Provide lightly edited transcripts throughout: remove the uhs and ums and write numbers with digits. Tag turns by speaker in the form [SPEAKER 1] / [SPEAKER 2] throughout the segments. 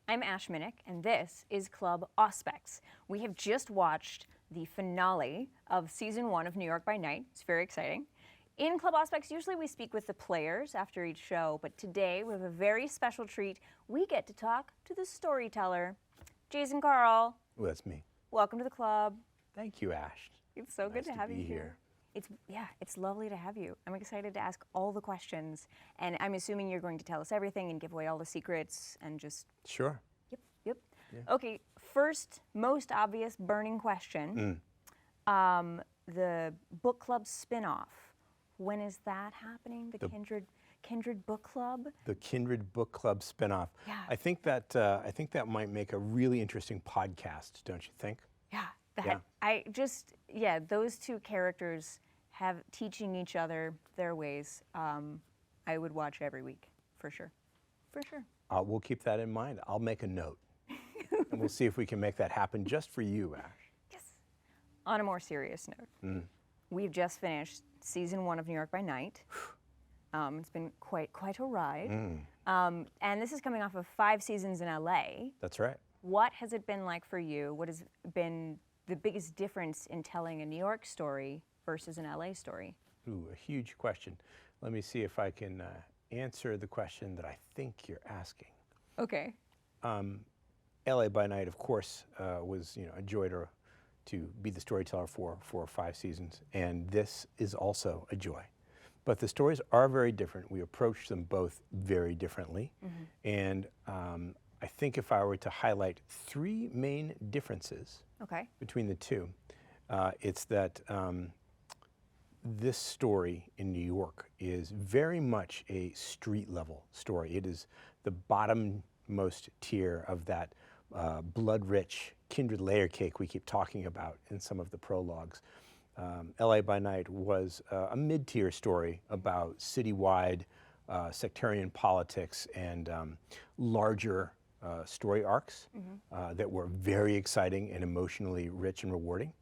[SPEAKER 1] I'm Ash Minnick, and this is Club Auspex. We have just watched the finale of Season 1 of New York by Night. It's very exciting. In Club Auspex, usually we speak with the players after each show, but today we have a very special treat. We get to talk to the storyteller, Jason Carl.
[SPEAKER 2] Oh, that's me.
[SPEAKER 1] Welcome to the club.
[SPEAKER 2] Thank you, Ash.
[SPEAKER 1] It's so good to have you
[SPEAKER 2] here.
[SPEAKER 1] It's lovely to have you. I'm excited to ask all the questions, and I'm assuming you're going to tell us everything and give away all the secrets and just...
[SPEAKER 2] Sure.
[SPEAKER 1] Yep.
[SPEAKER 2] Yeah.
[SPEAKER 1] Okay, first, most obvious burning question. The book club spin-off. When is that happening? The Kindred Book Club?
[SPEAKER 2] The Kindred Book Club spinoff.
[SPEAKER 1] Yeah.
[SPEAKER 2] I think that might make a really interesting podcast, don't you think?
[SPEAKER 1] Yeah. Those two characters have teaching each other their ways. I would watch every week, for sure. For sure.
[SPEAKER 2] We'll keep that in mind. I'll make a note. And we'll see if we can make that happen just for you, Ash.
[SPEAKER 1] Yes. On a more serious note, we've just finished Season 1 of New York by Night. It's been quite a ride. And this is coming off of 5 seasons in LA.
[SPEAKER 2] That's right.
[SPEAKER 1] What has it been like for you? What has been the biggest difference in telling a New York story versus an LA story?
[SPEAKER 2] Ooh, a huge question. Let me see if I can answer the question that I think you're asking.
[SPEAKER 1] Okay.
[SPEAKER 2] LA by Night, of course, was a joy to be the storyteller for 4 or 5 seasons, and this is also a joy. But the stories are very different. We approach them both very differently, and I think if I were to highlight 3 main differences between the two, it's that this story in New York is very much a street-level story. It is the bottommost tier of that blood-rich kindred layer cake we keep talking about in some of the prologues. LA by Night was a mid-tier story about citywide sectarian politics and larger story arcs that were very exciting and emotionally rich and rewarding.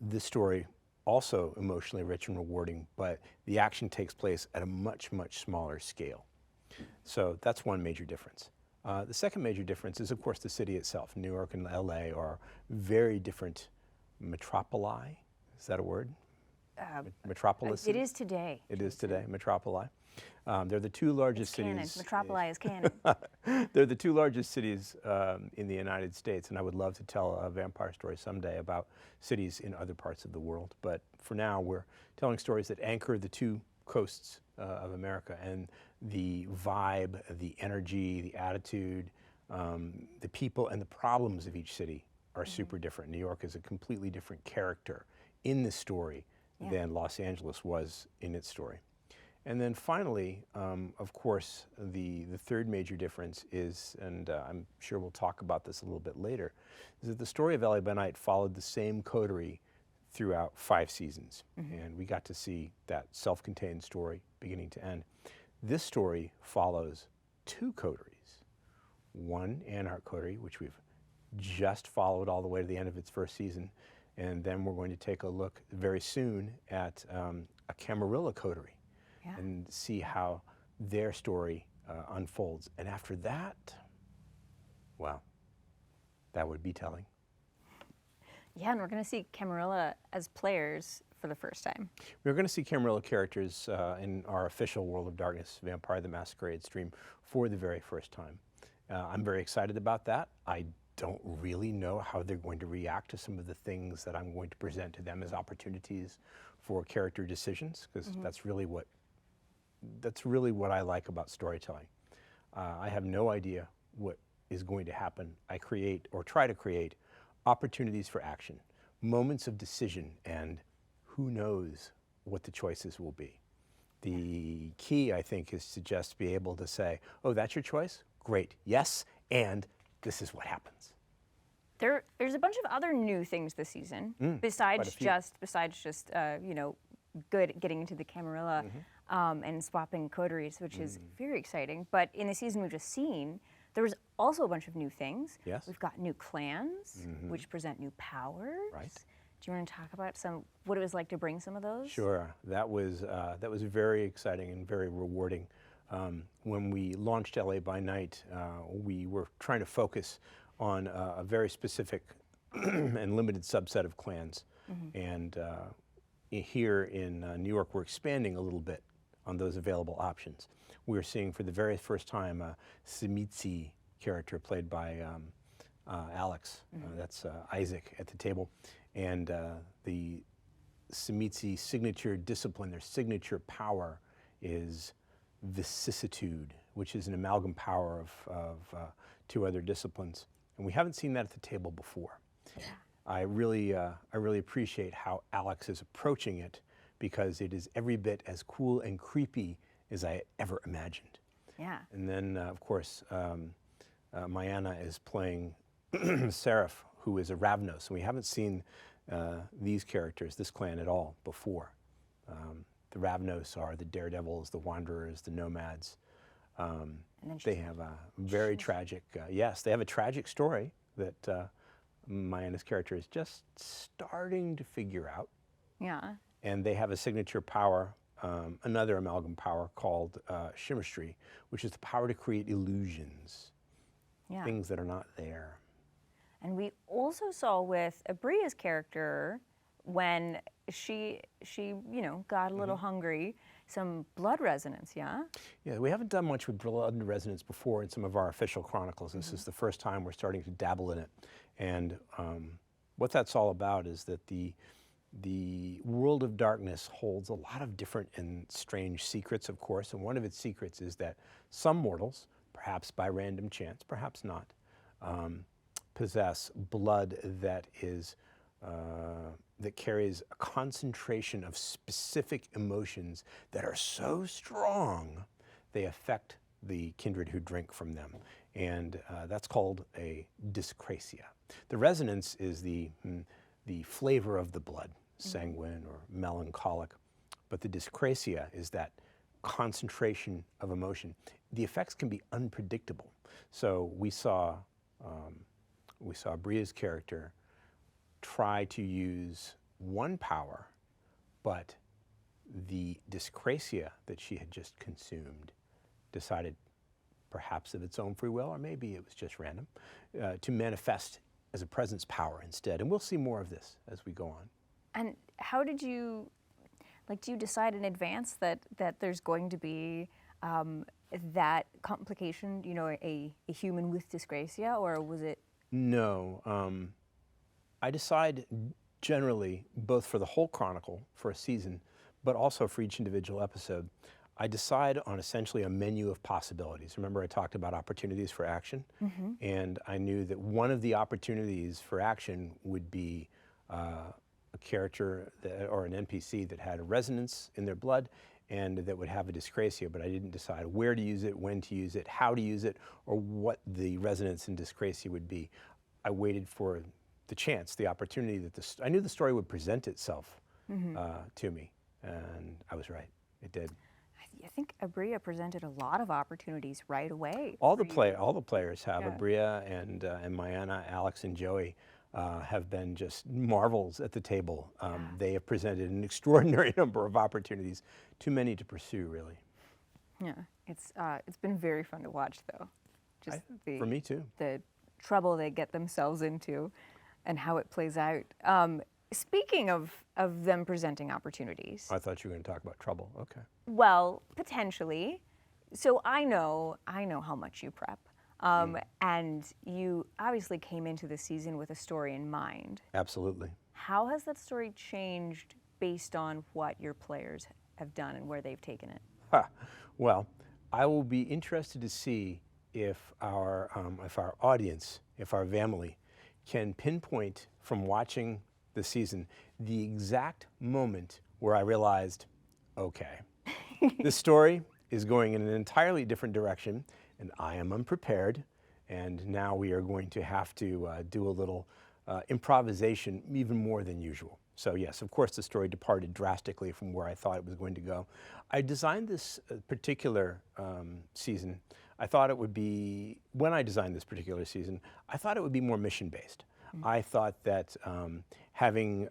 [SPEAKER 2] This story also emotionally rich and rewarding, but the action takes place at a much smaller scale. So that's one major difference. The second major difference is, of course, the city itself. New York and LA are very different metropoli. Is that a word? Metropolis?
[SPEAKER 1] It is today.
[SPEAKER 2] It is today, metropoli. They're the 2 largest cities.
[SPEAKER 1] Metropoli is canon.
[SPEAKER 2] They're the 2 largest cities in the United States, and I would love to tell a vampire story someday about cities in other parts of the world. But for now, we're telling stories that anchor the 2 coasts of America, and the vibe, the energy, the attitude, the people, and the problems of each city are super different. New York is a completely different character in this story than Los Angeles was in its story. And then finally, of course, the third major difference is, and I'm sure we'll talk about this a little bit later, is that the story of LA by Night followed the same coterie throughout 5 seasons. And we got to see that self-contained story beginning to end. This story follows 2 coteries. One Anarch coterie, which we've just followed all the way to the end of its first season, and then we're going to take a look very soon at a Camilla coterie and see how their story unfolds. And after that, well, that would be telling.
[SPEAKER 1] Yeah, and we're going to see Camilla as players for the first time.
[SPEAKER 2] We're going to see Camilla characters in our official World of Darkness Vampire the Masquerade stream for the very first time. I'm very excited about that. I don't really know how they're going to react to some of the things that I'm going to present to them as opportunities for character decisions, because that's really what I like about storytelling. I have no idea what is going to happen. I create, or try to create, opportunities for action, moments of decision, and who knows what the choices will be. The key, I think, is to just be able to say, oh, that's your choice? Great, yes, and this is what happens.
[SPEAKER 1] There's a bunch of other new things this season, besides just getting into the Camilla and swapping coteries, which is very exciting. But in the season we've just seen, there was also a bunch of new things.
[SPEAKER 2] Yes.
[SPEAKER 1] We've got new clans, which present new powers.
[SPEAKER 2] Right.
[SPEAKER 1] Do you want to talk about what it was like to bring some of those?
[SPEAKER 2] Sure. That was very exciting and very rewarding when we launched LA by Night, we were trying to focus on a very specific and limited subset of clans. And here in New York, we're expanding a little bit on those available options. We're seeing for the very first time a Simitsi character played by Alex. That's Isaac at the table. And the Simitsi signature discipline, their signature power is vicissitude, which is an amalgam power of two other disciplines. And we haven't seen that at the table before.
[SPEAKER 1] Yeah.
[SPEAKER 2] I really appreciate how Alex is approaching it, because it is every bit as cool and creepy as I ever imagined.
[SPEAKER 1] Yeah.
[SPEAKER 2] And then, of course, Mayana is playing Seraph, who is a Ravnos. And we haven't seen these characters, this clan, at all before. The Ravnos are the daredevils, the wanderers, the nomads. They have a very tragic, yes, they have a tragic story that Mayana's character is just starting to figure out.
[SPEAKER 1] Yeah.
[SPEAKER 2] And they have a signature power, another amalgam power called Shimmerstry, which is the power to create illusions, things that are not there.
[SPEAKER 1] And we also saw with Abria's character, when she got a little hungry, some blood resonance, yeah?
[SPEAKER 2] Yeah, we haven't done much with blood resonance before in some of our official chronicles. This is the first time we're starting to dabble in it. And what that's all about is that the world of darkness holds a lot of different and strange secrets, of course, and one of its secrets is that some mortals, perhaps by random chance, perhaps not, possess blood that is that carries a concentration of specific emotions that are so strong they affect the kindred who drink from them, and that's called a dyscrasia. The resonance is the flavor of the blood, sanguine or melancholic, but the dyscrasia is that concentration of emotion. The effects can be unpredictable. So we saw Bria's character try to use one power, but the dyscrasia that she had just consumed decided, perhaps of its own free will, or maybe it was just random, to manifest as a presence power instead. And we'll see more of this as we go on. And
[SPEAKER 1] how did you, do you decide in advance that there's going to be that complication, a human with dyscrasia, or was it?
[SPEAKER 2] No. I decide generally, both for the whole chronicle, for a season, but also for each individual episode, I decide on essentially a menu of possibilities. Remember I talked about opportunities for action? And I knew that one of the opportunities for action would be a character or an NPC that had a resonance in their blood and that would have a dyscrasia, but I didn't decide where to use it, when to use it, how to use it, or what the resonance and dyscrasia would be. I waited for the chance, the opportunity that I knew the story would present itself to me, and I was right. It did.
[SPEAKER 1] I think Abria presented a lot of opportunities right away.
[SPEAKER 2] All the players have. Abria and Mayana, Alex and Joey have been just marvels at the table. They have presented an extraordinary number of opportunities, too many to pursue, really.
[SPEAKER 1] Yeah, it's been very fun to watch, though.
[SPEAKER 2] For me too.
[SPEAKER 1] The trouble they get themselves into, and how it plays out. Speaking of them presenting opportunities.
[SPEAKER 2] I thought you were going to talk about trouble. Okay.
[SPEAKER 1] Well, potentially. So I know how much you prep. And you obviously came into the season with a story in mind.
[SPEAKER 2] Absolutely.
[SPEAKER 1] How has that story changed based on what your players have done and where they've taken it?
[SPEAKER 2] Well, I will be interested to see if our audience, if our family, can pinpoint from watching the season the exact moment where I realized, okay, this story is going in an entirely different direction, and I am unprepared, and now we are going to have to do a little improvisation, even more than usual. So yes, of course the story departed drastically from where I thought it was going to go. I designed this particular season, I thought it would be, when I designed this particular season, I thought it would be more mission-based. I thought that having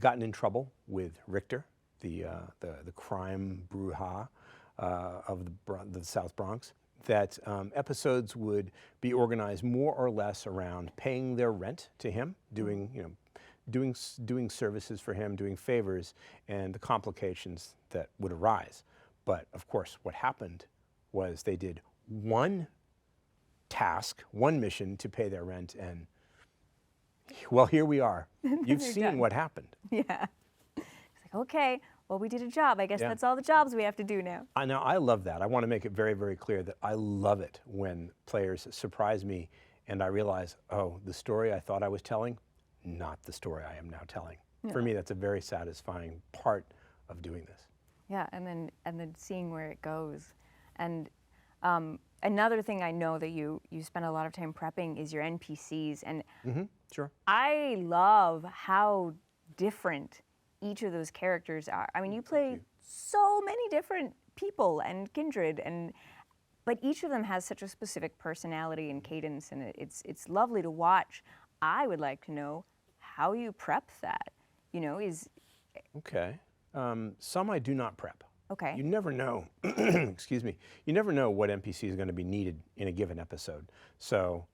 [SPEAKER 2] gotten in trouble with Richter, the crime bruja, the South Bronx, that episodes would be organized more or less around paying their rent to him, doing services for him, doing favors, and the complications that would arise. But of course, what happened was they did one task, one mission to pay their rent, and well, here we are. You've seen
[SPEAKER 1] done.
[SPEAKER 2] what happened.
[SPEAKER 1] Yeah. It's like, okay, well, we did a job. I guess
[SPEAKER 2] Yeah.
[SPEAKER 1] that's all the jobs we have to do now.
[SPEAKER 2] I love that. I want to make it very, very clear that I love it when players surprise me and I realize, oh, the story I thought I was telling, not the story I am now telling.
[SPEAKER 1] Yeah.
[SPEAKER 2] For me, that's a very satisfying part of doing this.
[SPEAKER 1] Yeah, and then seeing where it goes. And another thing I know that you spend a lot of time prepping is your NPCs. And
[SPEAKER 2] Sure.
[SPEAKER 1] I love how different each of those characters are. I mean, you play so many different people and kindred, but each of them has such a specific personality and cadence, and it's lovely to watch. I would like to know how you prep that.
[SPEAKER 2] Okay. Some I do not prep.
[SPEAKER 1] Okay.
[SPEAKER 2] You never know, excuse me, you never know what NPC is going to be needed in a given episode. So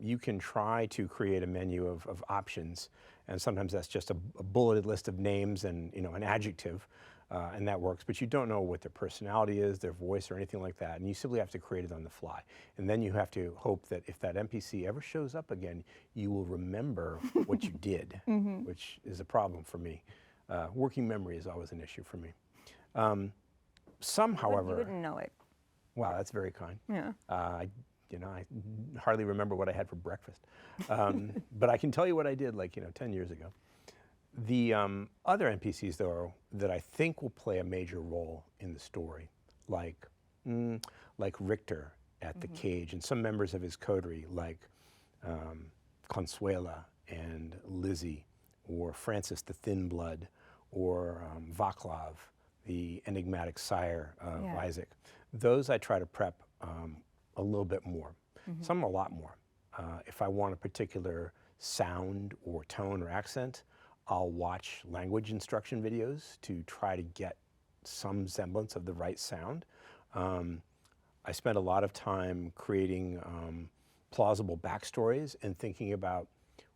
[SPEAKER 2] you can try to create a menu of options, and sometimes that's just a bulleted list of names and an adjective, and that works, but you don't know what their personality is, their voice, or anything like that, and you simply have to create it on the fly. And then you have to hope that if that NPC ever shows up again, you will remember what you did, which is a problem for me. Working memory is always an issue for me. Some, however,
[SPEAKER 1] you wouldn't know it.
[SPEAKER 2] Wow, that's very kind.
[SPEAKER 1] Yeah.
[SPEAKER 2] I hardly remember what I had for breakfast, but I can tell you what I did 10 years ago. The other NPCs, though, that I think will play a major role in the story, like Richter at the cage, and some members of his coterie, like Consuela and Lizzie, or Francis the Thin Blood, or Vaclav, the enigmatic sire of Isaac. Those I try to prep a little bit more, some a lot more. If I want a particular sound or tone or accent, I'll watch language instruction videos to try to get some semblance of the right sound. I spend a lot of time creating plausible backstories and thinking about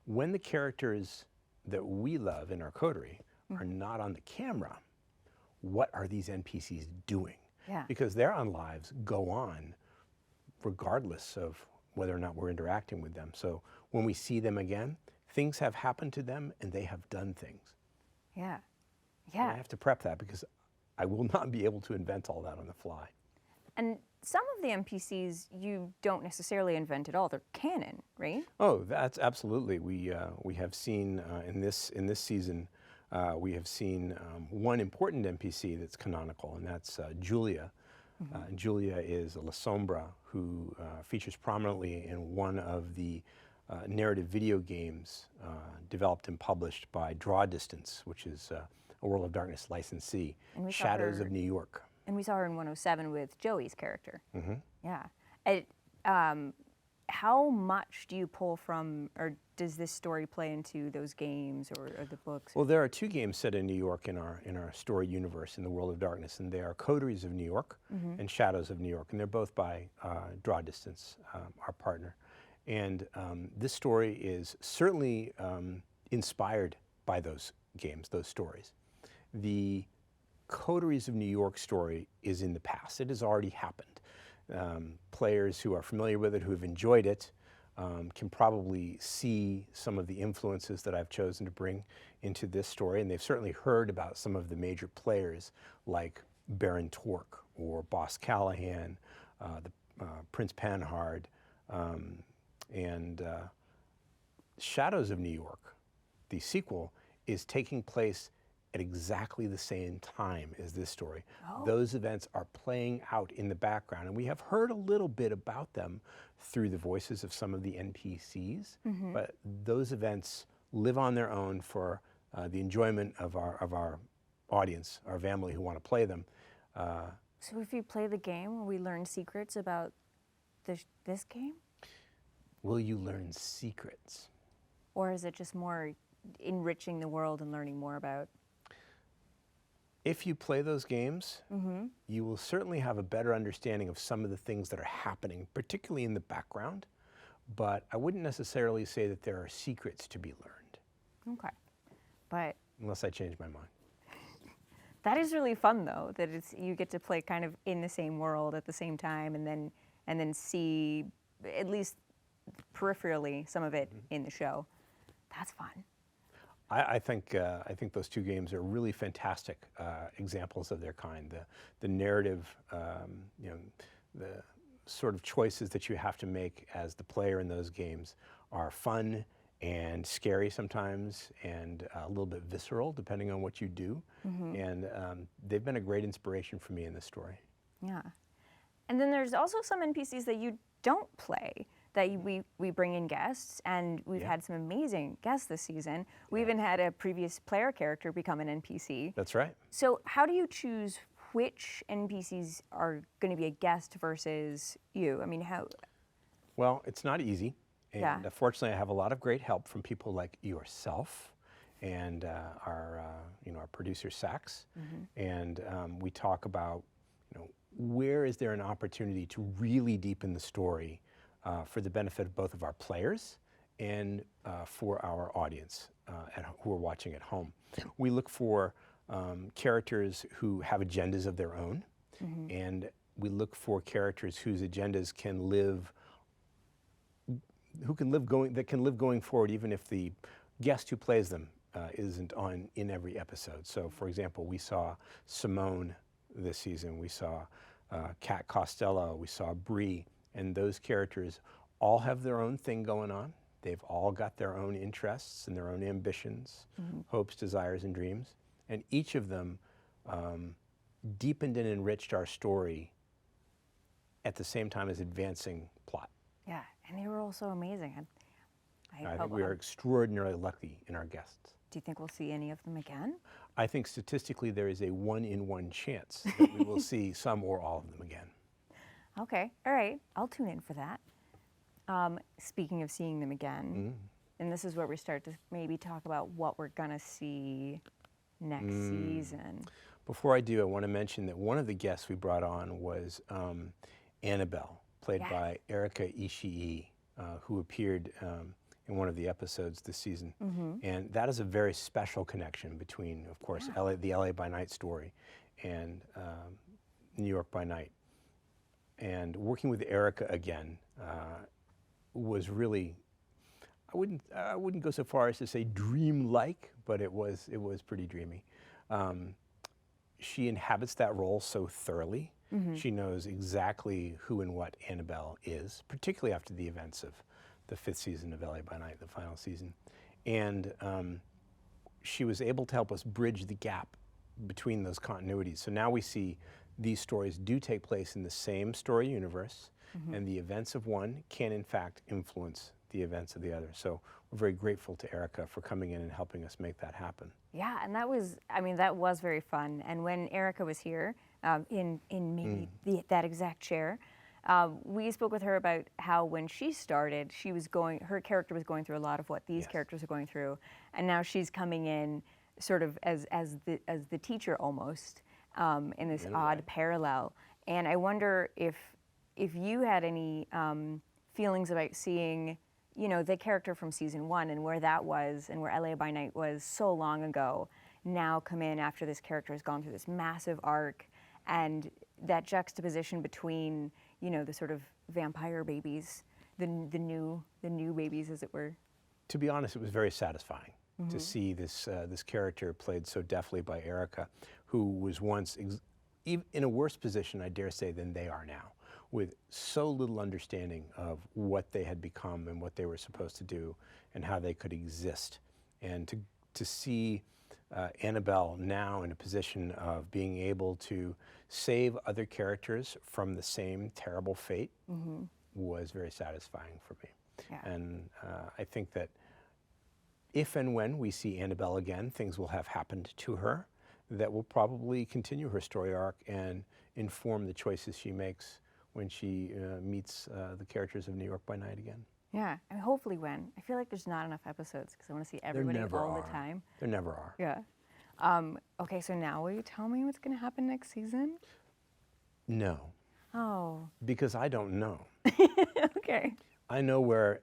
[SPEAKER 2] when the characters that we love in our coterie are not on the camera, what are these NPCs doing?
[SPEAKER 1] Yeah.
[SPEAKER 2] Because their own lives go on regardless of whether or not we're interacting with them. So when we see them again, things have happened to them and they have done things.
[SPEAKER 1] Yeah.
[SPEAKER 2] And I have to prep that because I will not be able to invent all that on the fly.
[SPEAKER 1] And some of the NPCs you don't necessarily invent at all. They're canon, right?
[SPEAKER 2] Oh, that's absolutely. We have seen in this season, we have seen one important NPC that's canonical, and that's Julia. Julia is a La Sombra who features prominently in one of the narrative video games developed and published by Draw Distance, which is a World of Darkness licensee, Shadows of New York.
[SPEAKER 1] And we saw her in 107 with Joey's character. Yeah. How much do you pull from, or does this story play into those games or the books?
[SPEAKER 2] Well, there are two games set in New York in our story universe in the World of Darkness, and they are Coteries of New York and Shadows of New York, and they're both by Draw Distance, our partner. And this story is certainly inspired by those games, those stories. The Coteries of New York story is in the past. It has already happened. Players who are familiar with it, who have enjoyed it, can probably see some of the influences that I've chosen to bring into this story, and they've certainly heard about some of the major players like Baron Torque or Boss Callahan, Prince Panhard, and Shadows of New York, the sequel, is taking place at exactly the same time as this story. Those events are playing out in the background, and we have heard a little bit about them through the voices of some of the NPCs, but those events live on their own for the enjoyment of our audience, our family who want to play them.
[SPEAKER 1] So if you play the game, will we learn secrets about this game?
[SPEAKER 2] Will you learn secrets?
[SPEAKER 1] Or is it just more enriching the world and learning more about?
[SPEAKER 2] If you play those games, you will certainly have a better understanding of some of the things that are happening, particularly in the background. But I wouldn't necessarily say that there are secrets to be learned.
[SPEAKER 1] Okay. But
[SPEAKER 2] unless I change my mind.
[SPEAKER 1] that is really fun, though, that you get to play kind of in the same world at the same time, and then see, at least peripherally, some of it in the show. That's fun.
[SPEAKER 2] I think those two games are really fantastic examples of their kind. The narrative, the sort of choices that you have to make as the player in those games are fun and scary sometimes, and a little bit visceral depending on what you do. And they've been a great inspiration for me in this story.
[SPEAKER 1] Yeah. And then there's also some NPCs that you don't play, that we bring in guests, and we've had some amazing guests this season. We even had a previous player character become an NPC.
[SPEAKER 2] That's right.
[SPEAKER 1] So how do you choose which NPCs are going to be a guest versus you? I mean, how?
[SPEAKER 2] Well, it's not easy. And fortunately, I have a lot of great help from people like yourself and our producer, Sax. And we talk about, where is there an opportunity to really deepen the story for the benefit of both of our players and for our audience who are watching at home. We look for characters who have agendas of their own, and we look for characters whose agendas can live going forward, even if the guest who plays them isn't in every episode. So, for example, we saw Simone this season. We saw Kat Costello. We saw Bree, and those characters all have their own thing going on. They've all got their own interests and their own ambitions, hopes, desires, and dreams, and each of them deepened and enriched our story at the same time as advancing plot.
[SPEAKER 1] Yeah, and they were all so amazing.
[SPEAKER 2] I think we are extraordinarily lucky in our guests.
[SPEAKER 1] Do you think we'll see any of them again?
[SPEAKER 2] I think statistically there is a 1 in 1 chance that we will see some or all of them again.
[SPEAKER 1] Okay, all right, I'll tune in for that. Speaking of seeing them again, and this is where we start to maybe talk about what we're gonna see next season.
[SPEAKER 2] Before I do, I want to mention that one of the guests we brought on was Annabelle, played by Erika Ishii, who appeared in one of the episodes this season. And that is a very special connection between, of course, the LA by Night story and New York by Night. And working with Erika again was really, I wouldn't go so far as to say dream-like, but it was pretty dreamy. She inhabits that role so thoroughly. She knows exactly who and what Annabelle is, particularly after the events of the 5th season of LA by Night, the final season. And she was able to help us bridge the gap between those continuities. So now we see these stories do take place in the same story universe, and the events of one can in fact influence the events of the other. So we're very grateful to Erika for coming in and helping us make that happen. Yeah,
[SPEAKER 1] and that was very fun. And when Erika was here, in maybe that exact chair, we spoke with her about how when she started, her character was going through a lot of what these characters are going through, and now she's coming in sort of as the teacher almost, in this odd parallel. And I wonder if you had any feelings about seeing, the character from season 1 and where that was, and where LA by Night was so long ago, now come in after this character has gone through this massive arc, and that juxtaposition between, the sort of vampire babies, the new babies, as it were.
[SPEAKER 2] To be honest, it was very satisfying to see this character played so deftly by Erika, who was once in a worse position, I dare say, than they are now, with so little understanding of what they had become and what they were supposed to do and how they could exist. And to see Annabelle now in a position of being able to save other characters from the same terrible fate was very satisfying for me. Yeah. And I think that if and when we see Annabelle again, things will have happened to her that will probably continue her story arc and inform the choices she makes when she meets the characters of New York by Night again.
[SPEAKER 1] Yeah, and hopefully when. I feel like there's not enough episodes because I want to see everybody all the time.
[SPEAKER 2] There never are.
[SPEAKER 1] Yeah. Okay, so now will you tell me what's going to happen next season?
[SPEAKER 2] No,
[SPEAKER 1] Oh,
[SPEAKER 2] because I don't know.
[SPEAKER 1] okay.
[SPEAKER 2] I know where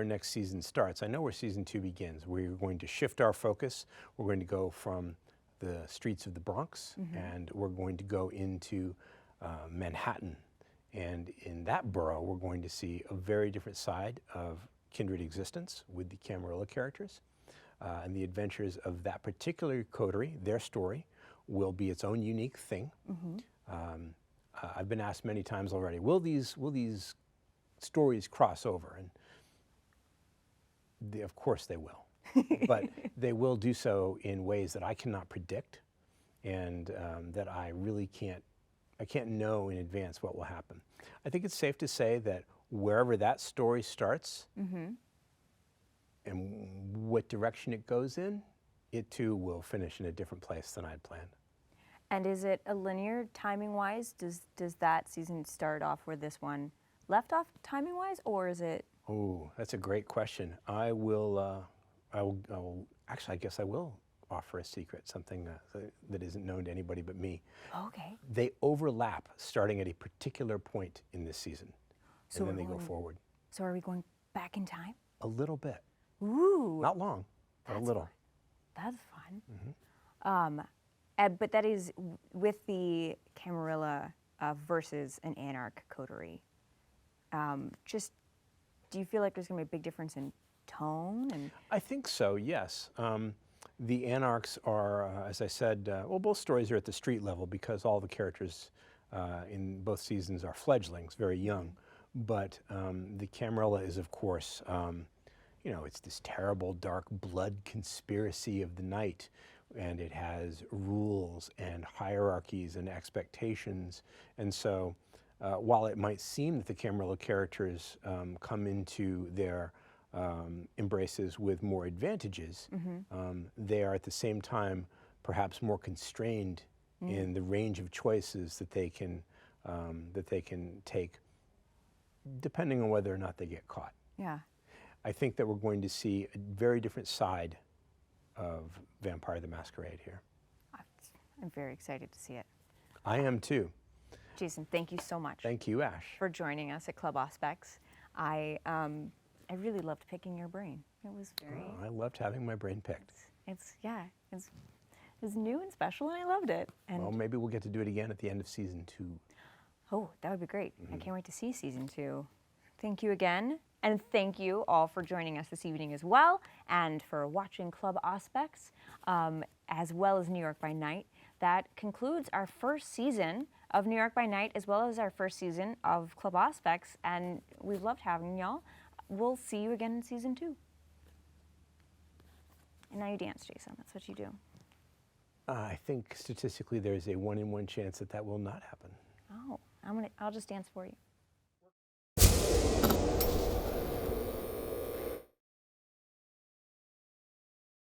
[SPEAKER 2] next season starts. I know where season 2 begins. We're going to shift our focus. We're going to go from the streets of the Bronx, and we're going to go into Manhattan. And in that borough, we're going to see a very different side of Kindred Existence with the Camarilla characters. And the adventures of that particular coterie, their story, will be its own unique thing. I've been asked many times already, will these stories cross over? And of course they will. But they will do so in ways that I cannot predict, and that I really can't know in advance what will happen. I think it's safe to say that wherever that story starts and what direction it goes in, it too will finish in a different place than I'd planned.
[SPEAKER 1] And is it a linear timing-wise? Does that season start off where this one left off timing-wise, or is it?
[SPEAKER 2] Oh, that's a great question. I will actually, I guess I will offer a secret, something that isn't known to anybody but me.
[SPEAKER 1] Okay.
[SPEAKER 2] They overlap starting at a particular point in this season,
[SPEAKER 1] So
[SPEAKER 2] and then they
[SPEAKER 1] we're
[SPEAKER 2] go
[SPEAKER 1] going-
[SPEAKER 2] forward.
[SPEAKER 1] So are we going back in time?
[SPEAKER 2] A little bit.
[SPEAKER 1] Ooh,
[SPEAKER 2] Not long, but a
[SPEAKER 1] That's
[SPEAKER 2] little.
[SPEAKER 1] that's fun. But that is with the Camarilla versus an Anarch coterie. Just, do you feel like there's going to be a big difference in tone? And
[SPEAKER 2] I think so, yes. The Anarchs are, as I said, well, both stories are at the street level because all the characters in both seasons are fledglings, very young. But the Camarilla is, of course, you know, it's this terrible, dark blood conspiracy of the night. And it has rules and hierarchies and expectations. And so while it might seem that the Camarilla characters come into their embraces with more advantages, they are at the same time perhaps more constrained in the range of choices that they can take, depending on whether or not they get caught.
[SPEAKER 1] yeah,
[SPEAKER 2] I think that we're going to see a very different side of Vampire the Masquerade here.
[SPEAKER 1] I'm very excited to see it.
[SPEAKER 2] I am too.
[SPEAKER 1] Jason, thank you so much
[SPEAKER 2] Thank you, Ash.
[SPEAKER 1] for joining us at Club Auspex. I really loved picking your brain. It was very.
[SPEAKER 2] I loved having my brain picked.
[SPEAKER 1] It's new and special, and I loved it. And
[SPEAKER 2] Well, maybe we'll get to do it again at the end of season 2.
[SPEAKER 1] oh, that would be great. I can't wait to see season 2. Thank you again. And thank you all for joining us this evening as well, and for watching Club Auspex, as well as New York by Night. That concludes our first season of New York by Night, as well as our first season of Club Auspex, and we've loved having y'all. We'll see you again in season 2. And now you dance, Jason. That's what you do.
[SPEAKER 2] I think statistically there's a 1 in 1 chance that that will not happen.
[SPEAKER 1] Oh, I'll just dance for you.